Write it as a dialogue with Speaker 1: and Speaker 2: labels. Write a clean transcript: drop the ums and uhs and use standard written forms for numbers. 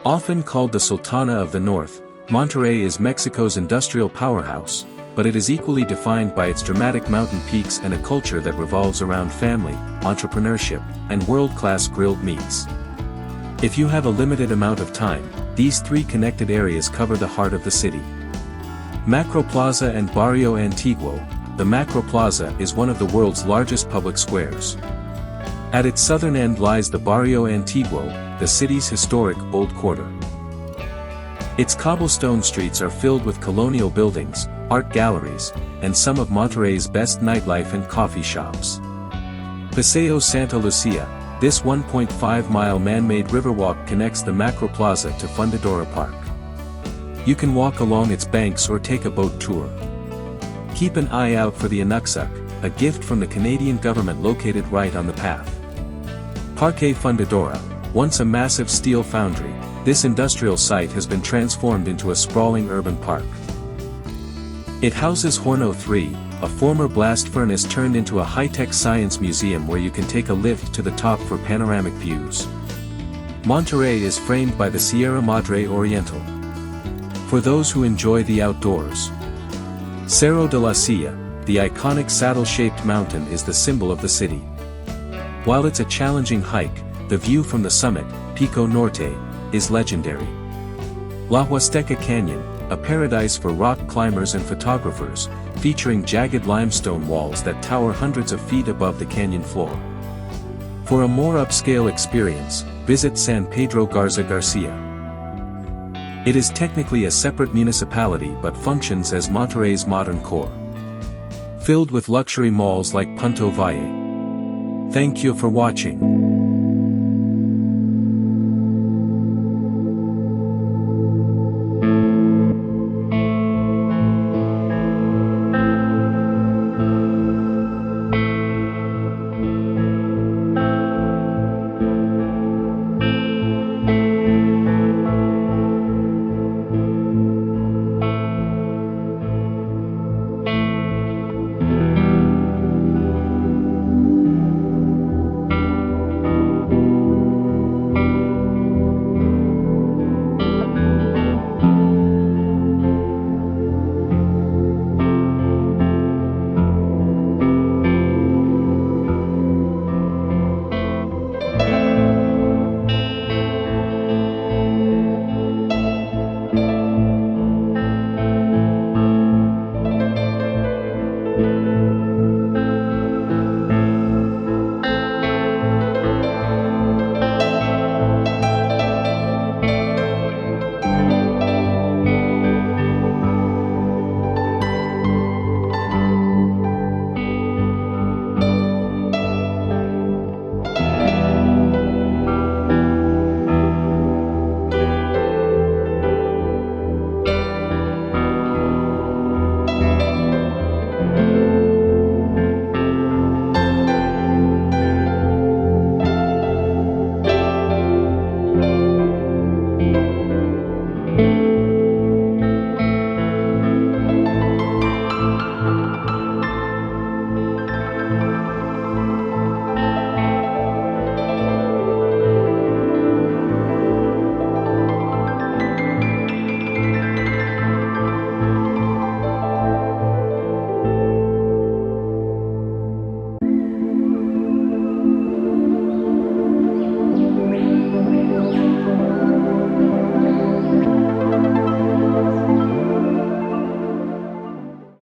Speaker 1: Often called the Sultana of the North, Monterrey is Mexico's industrial powerhouse, but it is equally defined by its dramatic mountain peaks and a culture that revolves around family, entrepreneurship, and world-class grilled meats. If you have a limited amount of time, these three connected areas cover the heart of the city. Macroplaza and Barrio Antiguo. The Macroplaza is one of the world's largest public squares. At its southern end lies the Barrio Antiguo, the city's historic Old Quarter. Its cobblestone streets are filled with colonial buildings, art galleries, and some of Monterrey's best nightlife and coffee shops. Paseo Santa Lucia. This 1.5-mile man-made riverwalk connects the Macroplaza to Fundadora Park. You can walk along its banks or take a boat tour. Keep an eye out for the Inuksuk, a gift from the Canadian government located right on the path. Parque Fundadora, once a massive steel foundry, this industrial site has been transformed into a sprawling urban park. It houses Horno 3, a former blast furnace turned into a high-tech science museum where you can take a lift to the top for panoramic views. Monterrey is framed by the Sierra Madre Oriental. For those who enjoy the outdoors, Cerro de la Silla, the iconic saddle-shaped mountain, is the symbol of the city. While it's a challenging hike, the view from the summit, Pico Norte, is legendary. La Huasteca Canyon, a paradise for rock climbers and photographers, featuring jagged limestone walls that tower hundreds of feet above the canyon floor. For a more upscale experience, visit San Pedro Garza Garcia. It is technically a separate municipality but functions as Monterrey's modern core. Filled with luxury malls like Punto Valle. Thank you for watching.